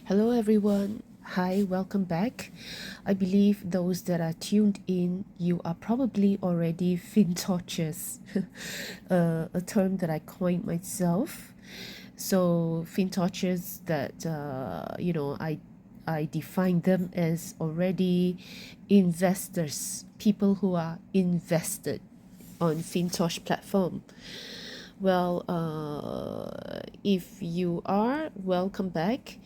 Hello everyone. Hi, welcome back. I believe those that are tuned in, you are probably already FINTOCHers, a term that I coined myself. So FINTOCHers that I define them as already investors, people who are invested on FINTOCH platform. Well, if you are, welcome back.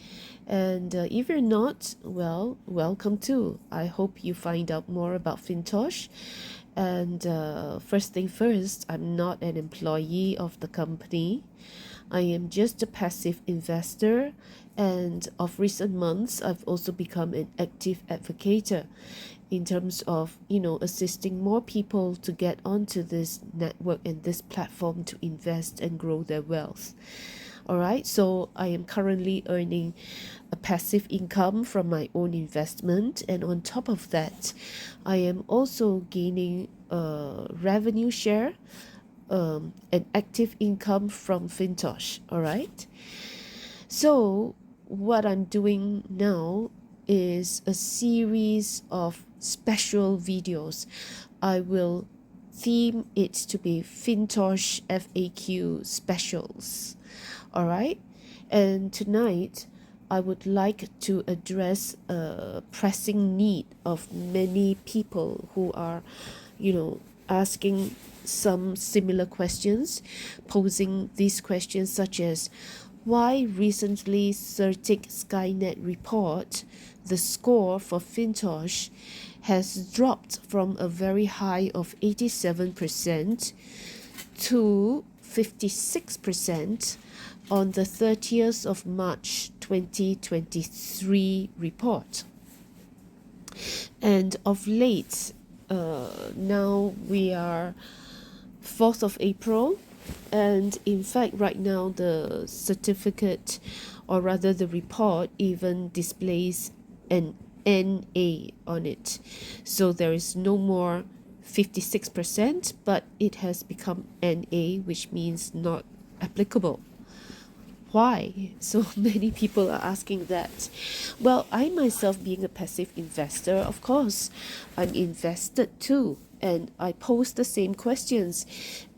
And if you're not, well, welcome too. I hope you find out more about FinTosh. And first thing first, I'm not an employee of the company. I am just a passive investor, and of recent months, I've also become an active advocator in terms of, assisting more people to get onto this network and this platform to invest and grow their wealth. All right, so I am currently earning a passive income from my own investment, and on top of that, I am also gaining a revenue share, an active income from FinTosh. All right, so what I'm doing now is a series of special videos. I will theme it to be FINTOCH FAQ specials. All right, and tonight I would like to address a pressing need of many people who are, asking some similar questions, posing these questions such as, why recently Certik Skynet report, the score for FinTosh has dropped from a very high of 87% to 56% on the 30th of March 2023 report. And of late, now we are 4th of April, and in fact right now the certificate, or rather the report, even displays an NA on it. So there is no more 56%, but it has become NA, which means not applicable. Why? So many people are asking that. Well, I myself, being a passive investor, of course, I'm invested too. And I pose the same questions.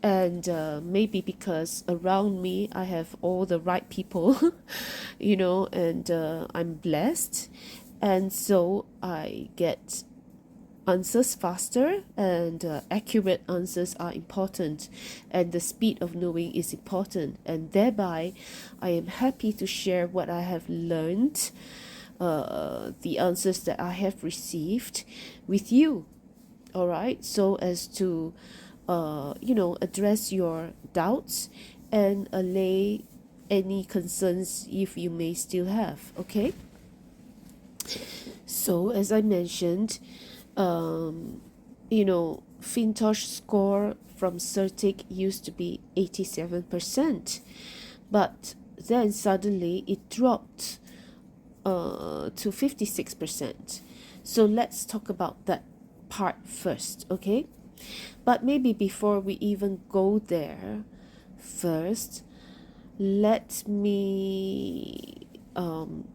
And maybe because around me I have all the right people, and I'm blessed. And so I get answers faster, and accurate answers are important, and the speed of knowing is important, and thereby I am happy to share what I have learned, the answers that I have received with you. All right, so as to address your doubts and allay any concerns if you may still have. Okay, so as I mentioned, FinTosh score from Certik used to be 87%, but then suddenly it dropped to 56%. So let's talk about that part first, okay? But maybe before we even go there, first, let me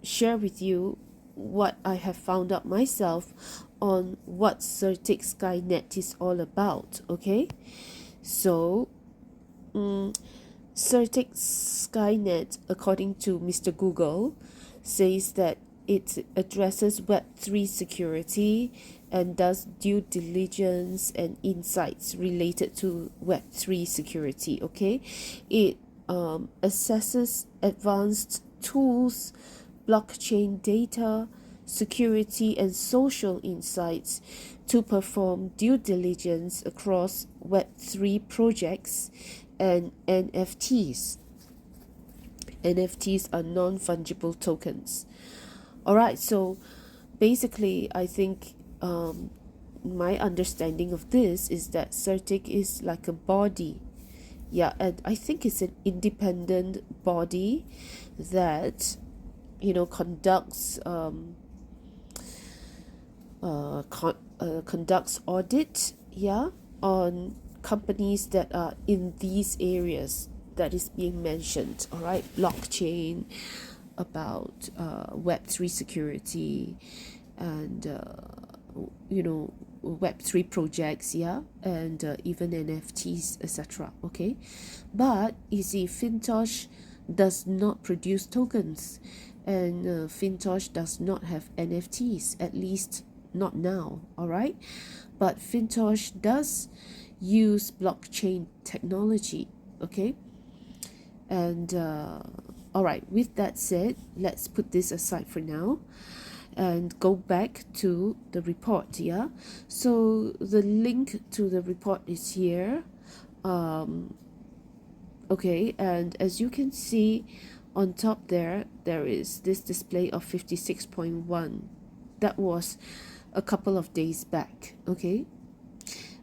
share with you what I have found out myself on what Certik Skynet is all about. Okay, so Certik Skynet, according to Mr. Google, says that it addresses Web3 security and does due diligence and insights related to Web3 security. Okay, it assesses advanced tools, blockchain data, security, and social insights to perform due diligence across Web3 projects and NFTs. NFTs are non-fungible tokens. All right, so basically, I think my understanding of this is that Certik is like a body. Yeah, and I think it's an independent body that conducts conducts audit, on companies that are in these areas that is being mentioned. All right, blockchain, about Web3 security and Web3 projects, yeah, and even NFTs, etc. Okay, but you see, FinTOCH does not produce tokens, and FinTOCH does not have NFTs, at least not now. All right, but FinTOCH does use blockchain technology. Okay, and all right, with that said, let's put this aside for now and go back to the report. Yeah, so the link to the report is here. Okay, and as you can see on top there is this display of 56.1. That was a couple of days back. Okay,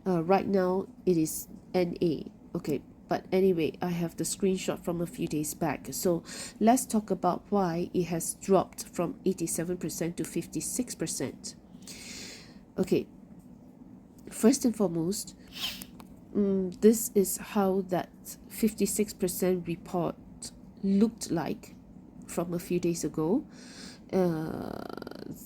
right now it is NA. Okay, but anyway, I have the screenshot from a few days back. So let's talk about why it has dropped from 87% to 56%. Okay, first and foremost, this is how that 56% report looked like from a few days ago.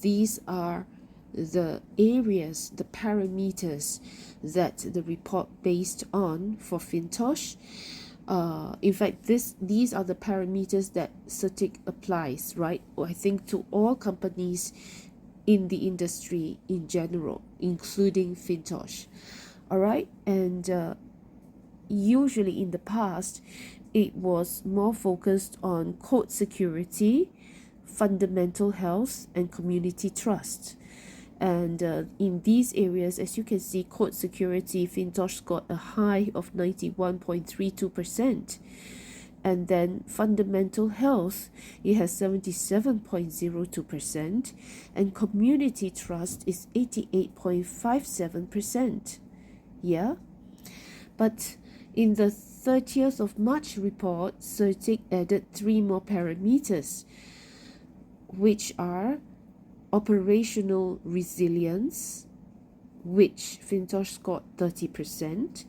These are the areas, the parameters that the report based on for FinTOCH. In fact, these are the parameters that Certik applies, right? I think to all companies in the industry in general, including FinTOCH. All right, and usually in the past, it was more focused on code security, fundamental health, and community trust. And in these areas, as you can see, code security, FinTOCH got a high of 91.32%. And then fundamental health, it has 77.02%. And community trust is 88.57%. Yeah, but in the 30th of March report, Certik added 3 more parameters, which are operational resilience, which FinTOCH scored 30%,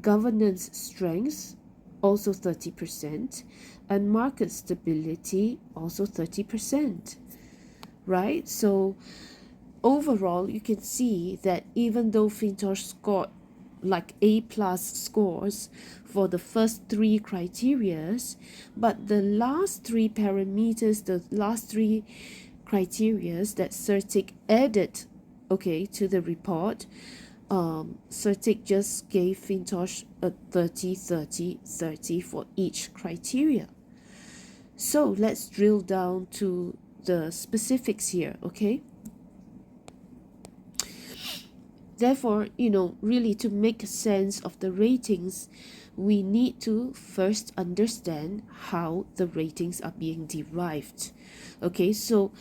governance strength, also 30%, and market stability, also 30%, right? So overall, you can see that even though FinTOCH scored like A+ scores for the first 3 criterias, but the last 3 parameters, the last 3 criterias that Certik added, okay, to the report, Certik just gave FinTOCH a 30, 30, 30 for each criteria. So let's drill down to the specifics here, okay? Therefore, really to make sense of the ratings, we need to first understand how the ratings are being derived. Okay, so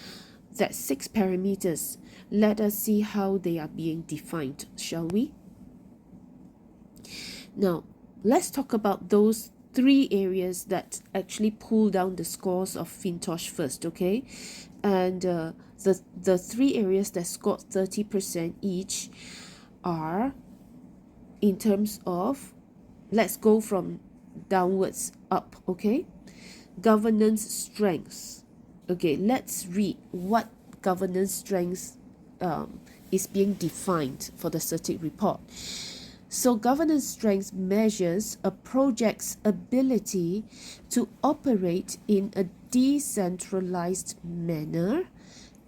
that's 6 parameters. Let us see how they are being defined, shall we? Now, let's talk about those 3 areas that actually pull down the scores of FinTOCH first, okay? And the 3 areas that scored 30% each are, in terms of, let's go from downwards up, okay? Governance strength. Okay, let's read what governance strength is being defined for the Certik report. So governance strength measures a project's ability to operate in a decentralized manner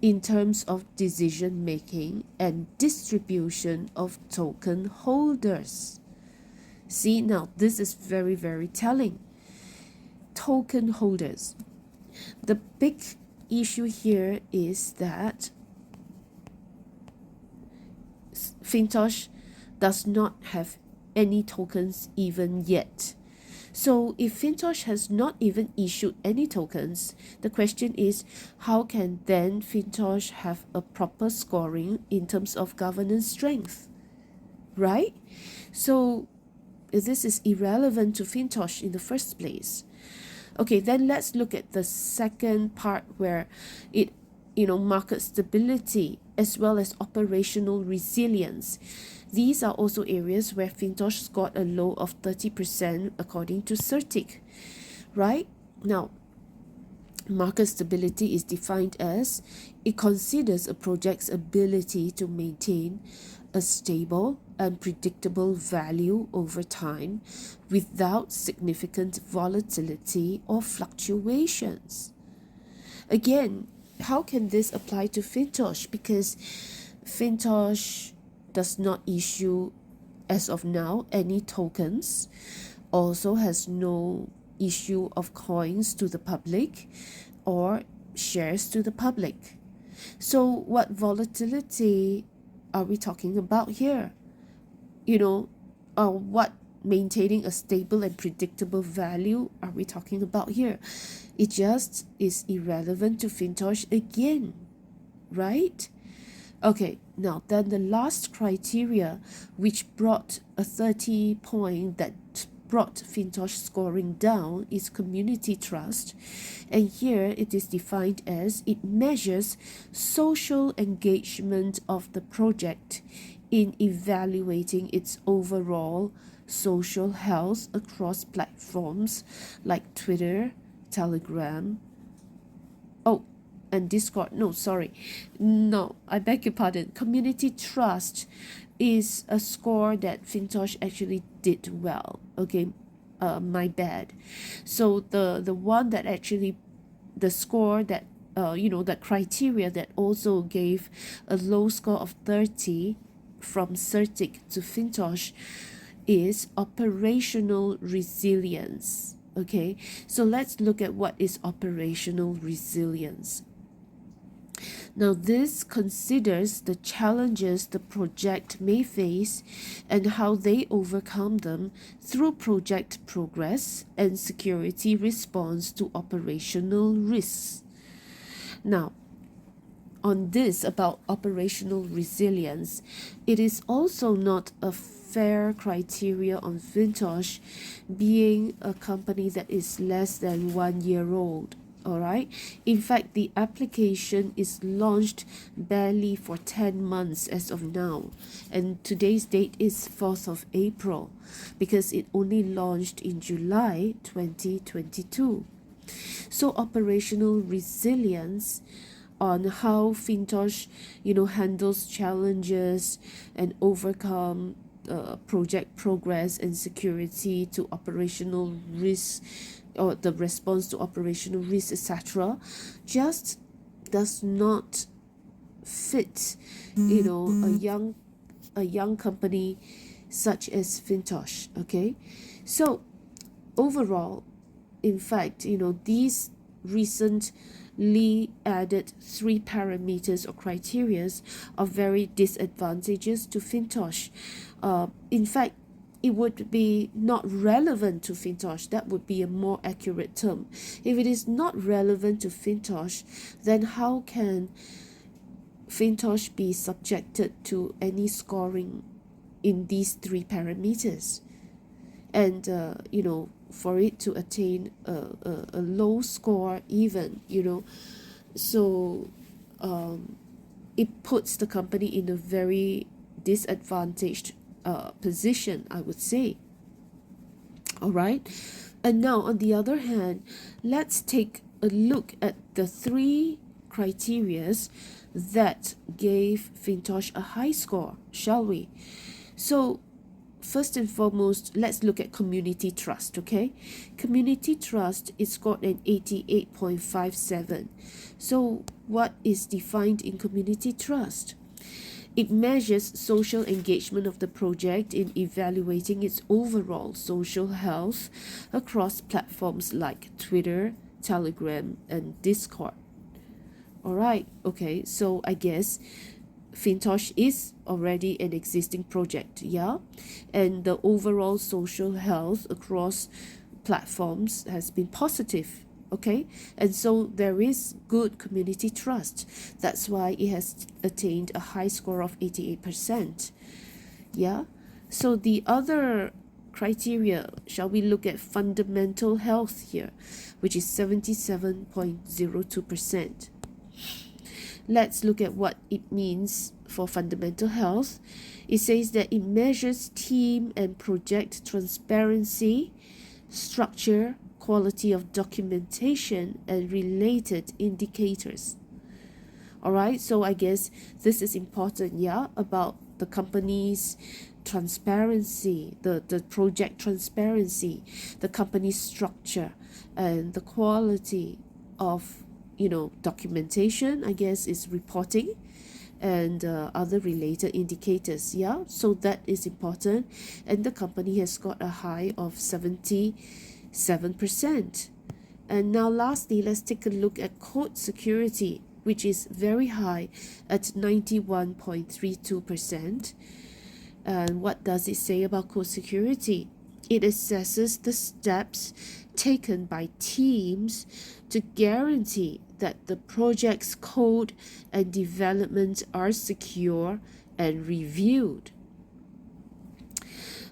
in terms of decision making and distribution of token holders. See, now this is very, very telling. Token holders. The big issue here is that FinTOCH does not have any tokens even yet. So if FinTOCH has not even issued any tokens, the question is, how can then FinTOCH have a proper scoring in terms of governance strength, right? So this is irrelevant to FinTOCH in the first place. Okay, then let's look at the second part where it, market stability as well as operational resilience. These are also areas where FinTOCH scored a low of 30% according to Certik, right? Now, Market stability is defined as it considers a project's ability to maintain a stable and predictable value over time without significant volatility or fluctuations. Again, how can this apply to FINTOCH? Because FINTOCH does not issue, as of now, any tokens, also has no issue of coins to the public or shares to the public. So what volatility are we talking about here? What maintaining a stable and predictable value are we talking about here? It just is irrelevant to FINTOCH again, right? Okay, now then the last criteria which brought a 30 point that brought FINTOCH scoring down is community trust, and here it is defined as it measures social engagement of the project in evaluating its overall social health across platforms like Twitter, Telegram, and Discord. No, I beg your pardon. Community trust is a score that FINTOCH actually did well. Okay, my bad. So the one that actually, the score that that criteria that also gave a low score of 30 from Certik to FINTOCH is operational resilience. Okay, so let's look at what is operational resilience. Now, this considers the challenges the project may face and how they overcome them through project progress and security response to operational risks. Now, on this about operational resilience, it is also not a fair criteria on FINTOCH being a company that is less than 1 year old. Alright, in fact, the application is launched barely for 10 months as of now, and today's date is 4th of April because it only launched in July 2022. So operational resilience on how FINTOCH handles challenges and overcome project progress and security to operational risks, or the response to operational risks, etc., just does not fit a young company such as FINTOCH. Okay, so overall, in fact, these recently added 3 parameters or criterias are very disadvantageous to FINTOCH. In fact, it would be not relevant to FINTOCH. That would be a more accurate term. If it is not relevant to FINTOCH, then how can FINTOCH be subjected to any scoring in these 3 parameters? And for it to attain a low score even, so it puts the company in a very disadvantaged position, I would say. All right, and now on the other hand, let's take a look at the 3 criterias that gave FINTOCH a high score, shall we? So first and foremost, let's look at community trust. Okay, community trust is scored an 88.57. So what is defined in community trust? It measures social engagement of the project in evaluating its overall social health across platforms like Twitter, Telegram, and Discord. Alright, okay, so I guess FINTOCH is already an existing project, yeah? And the overall social health across platforms has been positive. Okay, and so there is good community trust. That's why it has attained a high score of 88%. Yeah, so the other criteria, shall we look at fundamental health here, which is 77.02%. Let's look at what it means for fundamental health. It says that it measures team and project transparency, structure, quality of documentation and related indicators. All right, so I guess this is important, yeah, about the company's transparency, the project transparency, the company's structure, and the quality of, documentation, I guess, is reporting and other related indicators. Yeah, so that is important, and the company has got a high of 77%. And now lastly, let's take a look at code security, which is very high at 91.32%. And what does it say about code security? It assesses the steps taken by teams to guarantee that the project's code and development are secure and reviewed.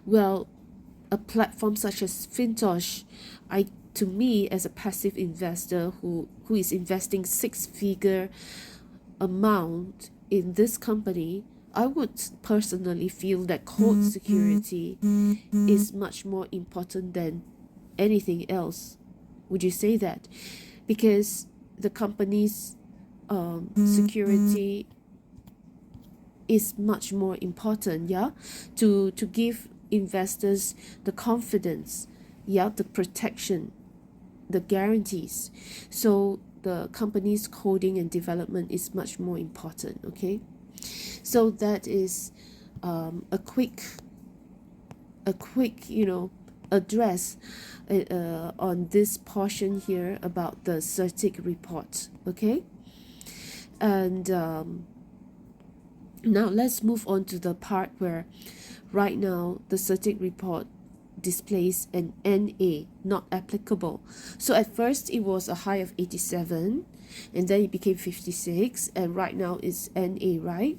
Well, a platform such as FINTOCH, to me, as a passive investor who is investing six-figure amount in this company, I would personally feel that code security is much more important than anything else. Would you say that? Because the company's security is much more important, yeah, to give investors the confidence, yeah, the protection, the guarantees. So the company's coding and development is much more important. Okay, so that is a quick address on this portion here about the Certik report. Okay, and now let's move on to the part where right now the Certik report displays an NA, not applicable. So at first it was a high of 87, and then it became 56, and right now it's NA, right?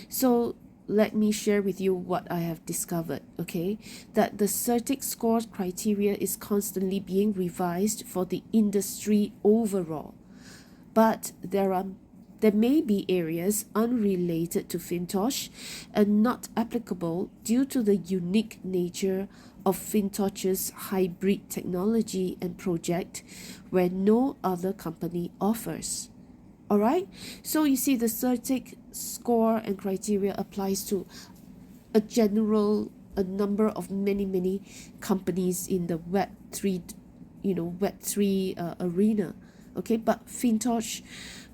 So let me share with you what I have discovered, okay? That the Certik score criteria is constantly being revised for the industry overall. But there may be areas unrelated to FINTOCH and not applicable due to the unique nature of FINTOCH's hybrid technology and project where no other company offers. All right, so you see the Certik score and criteria applies to a number of many companies in the Web3 arena. Okay, but FINTOCH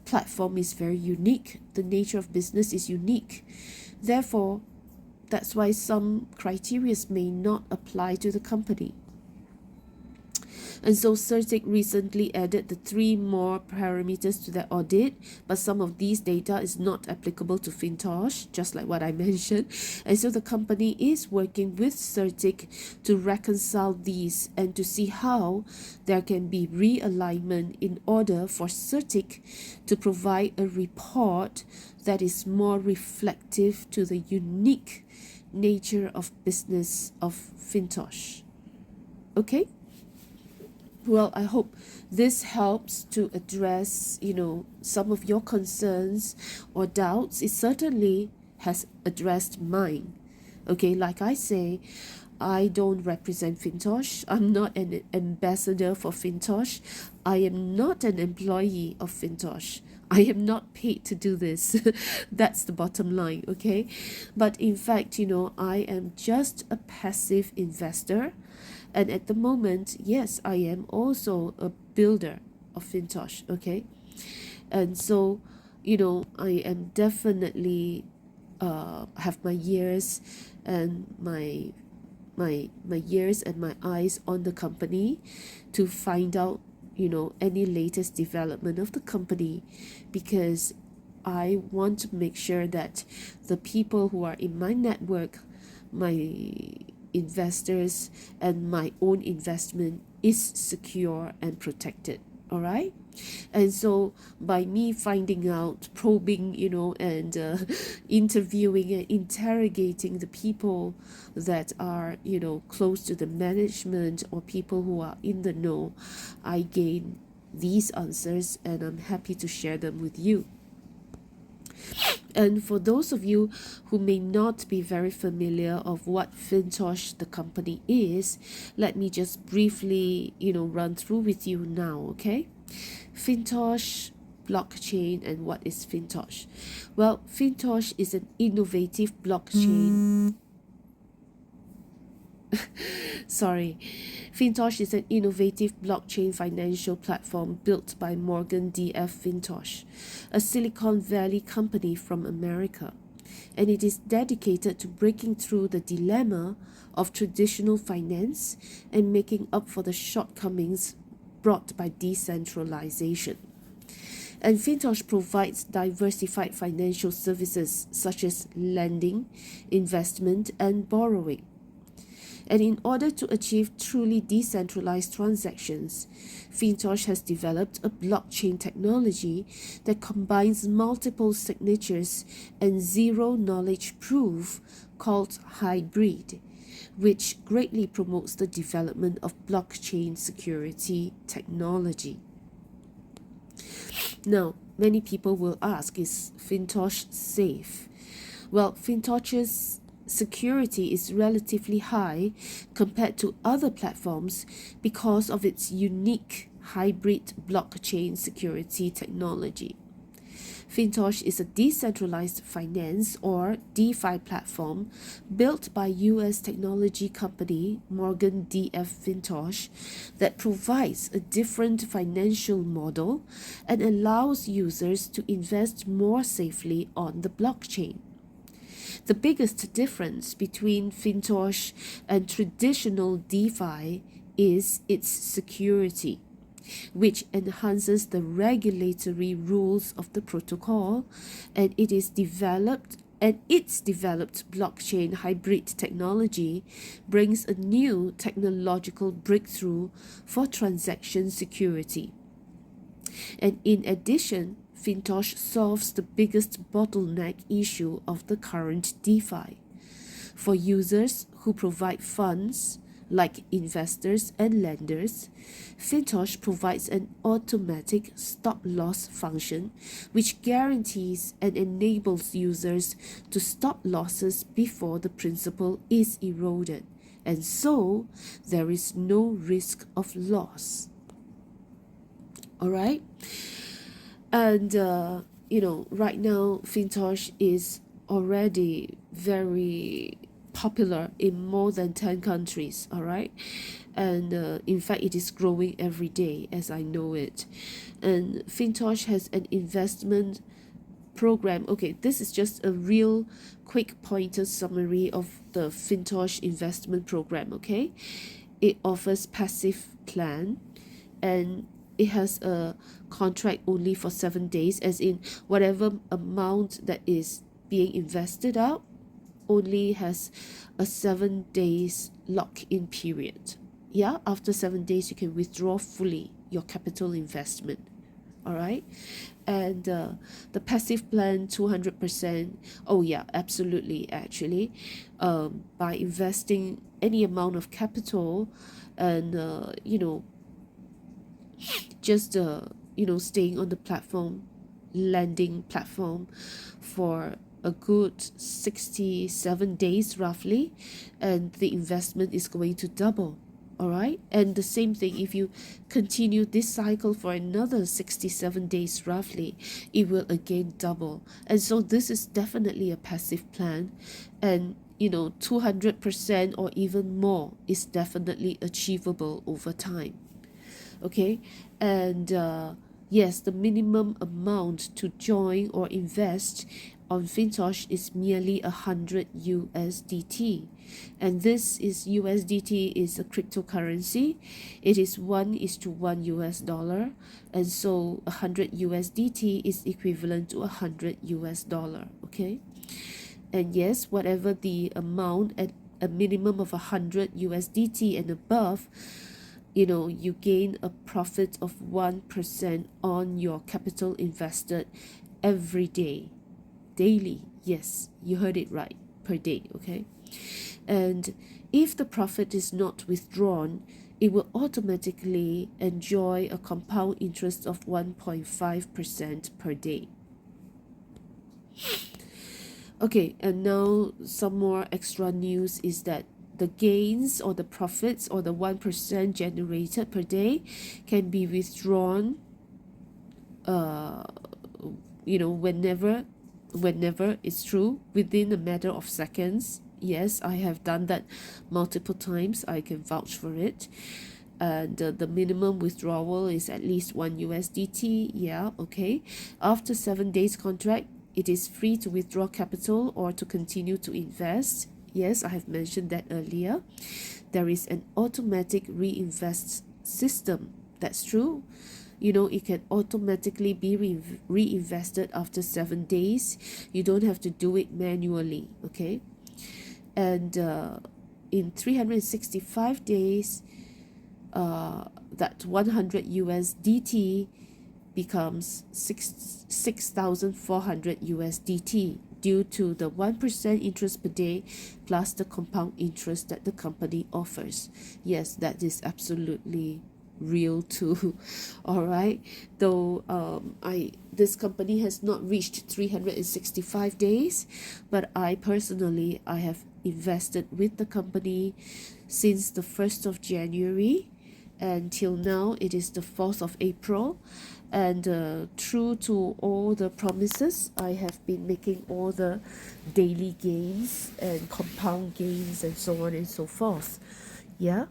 platform is very unique. The nature of business is unique. Therefore, that's why some criteria may not apply to the company. And so Certik recently added the 3 more parameters to their audit, but some of these data is not applicable to FINTOCH, just like what I mentioned. And so the company is working with Certik to reconcile these and to see how there can be realignment in order for Certik to provide a report that is more reflective to the unique nature of business of FINTOCH. Okay? Well, I hope this helps to address, some of your concerns or doubts. It certainly has addressed mine. Okay, like I say, I don't represent FINTOCH. I'm not an ambassador for FINTOCH. I am not an employee of FINTOCH. I am not paid to do this. That's the bottom line, okay? But in fact, I am just a passive investor. And at the moment, yes, I am also a builder of FINTOCH, okay? And so, I am definitely have my ears and my ears and my eyes on the company to find out, any latest development of the company, because I want to make sure that the people who are in my network, my investors, and my own investment is secure and protected. All right, and so by me finding out, probing, and interviewing and interrogating the people that are, close to the management or people who are in the know, I gain these answers, and I'm happy to share them with you. And for those of you who may not be very familiar of what FINTOCH the company is, let me just briefly, run through with you now, okay? FINTOCH blockchain, and what is FINTOCH? Well, FINTOCH is an innovative blockchain. Sorry. FINTOCH is an innovative blockchain financial platform built by Morgan D.F. FINTOCH, a Silicon Valley company from America, and it is dedicated to breaking through the dilemma of traditional finance and making up for the shortcomings brought by decentralization. And FINTOCH provides diversified financial services such as lending, investment, and borrowing. And in order to achieve truly decentralized transactions, FINTOCH has developed a blockchain technology that combines multiple signatures and zero-knowledge proof called hybrid, which greatly promotes the development of blockchain security technology. Now, many people will ask, is FINTOCH safe? Well, FINTOCH's security is relatively high compared to other platforms because of its unique hybrid blockchain security technology. FINTOCH is a decentralized finance or DeFi platform built by US technology company Morgan D.F. FINTOCH that provides a different financial model and allows users to invest more safely on the blockchain. The biggest difference between FINTOCH and traditional DeFi is its security, which enhances the regulatory rules of the protocol, and its developed blockchain hybrid technology brings a new technological breakthrough for transaction security. And in addition, FINTOCH solves the biggest bottleneck issue of the current DeFi. For users who provide funds, like investors and lenders, FINTOCH provides an automatic stop-loss function which guarantees and enables users to stop losses before the principal is eroded, and so there is no risk of loss. All right? And, right now, FINTOCH is already very popular in more than 10 countries, all right? And in fact, it is growing every day as I know it. And FINTOCH has an investment program. Okay, this is just a real quick pointer summary of the FINTOCH investment program, okay? It offers passive plan, and it has a contract only for 7 days, as in whatever amount that is being invested out only has a 7 days lock-in period. Yeah, after 7 days you can withdraw fully your capital investment. All right, and the passive plan 200%. Oh yeah, absolutely. Actually, by investing any amount of capital, and just staying on the platform, lending platform for a good 67 days roughly, and the investment is going to double. All right, and the same thing, if you continue this cycle for another 67 days roughly, it will again double. And so this is definitely a passive plan, and 200% or even more is definitely achievable over time. Okay, and yes, the minimum amount to join or invest on FINTOCH is merely 100 USDT, and this is USDT is a cryptocurrency. It is 1:1 US dollar, and so 100 USDT is equivalent to 100 US dollar. Okay, and yes, whatever the amount at a minimum of 100 USDT and above, you gain a profit of 1% on your capital invested every day. Daily. Yes, you heard it right. Per day. Okay, and if the profit is not withdrawn, it will automatically enjoy a compound interest of 1.5% per day. Okay, and now some more extra news is that the gains or the profits or the 1% generated per day can be withdrawn uh whenever it's true, within a matter of seconds. Yes, I have done that multiple times. I can vouch for it. And the minimum withdrawal is at least 1 USDT. Yeah, okay. After 7 days contract, it is free to withdraw capital or to continue to invest. Yes, I have mentioned that earlier. There is an automatic reinvest system. That's true. It can automatically be reinvested after 7 days. You don't have to do it manually, okay? And in 365 days, that 100 USDT becomes 6,400 USDT due to the 1% interest per day plus the compound interest that the company offers. Yes, that is absolutely real too. All right, though this company has not reached 365 days, but I personally have invested with the company since the 1st of January until now. It is the 4th of April, and true to all the promises, I have been making all the daily gains and compound gains and so on and so forth. Yeah.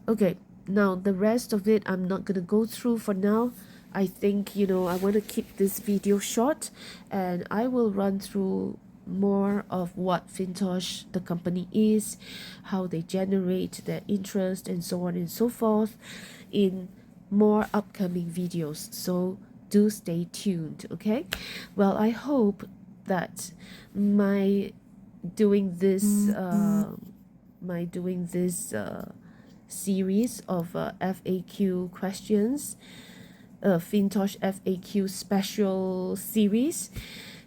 Okay, now the rest of it I'm not going to go through for now. I think, I want to keep this video short, and I will run through more of what FINTOCH, the company, is, how they generate their interest, and so on and so forth in more upcoming videos. So do stay tuned, okay? Well, I hope that my doing this series of FAQ questions, FINTOCH FAQ special series,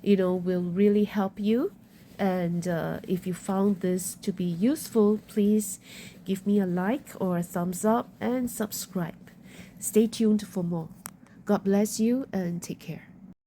will really help you. And if you found this to be useful, please give me a like or a thumbs up and subscribe. Stay tuned for more. God bless you and take care.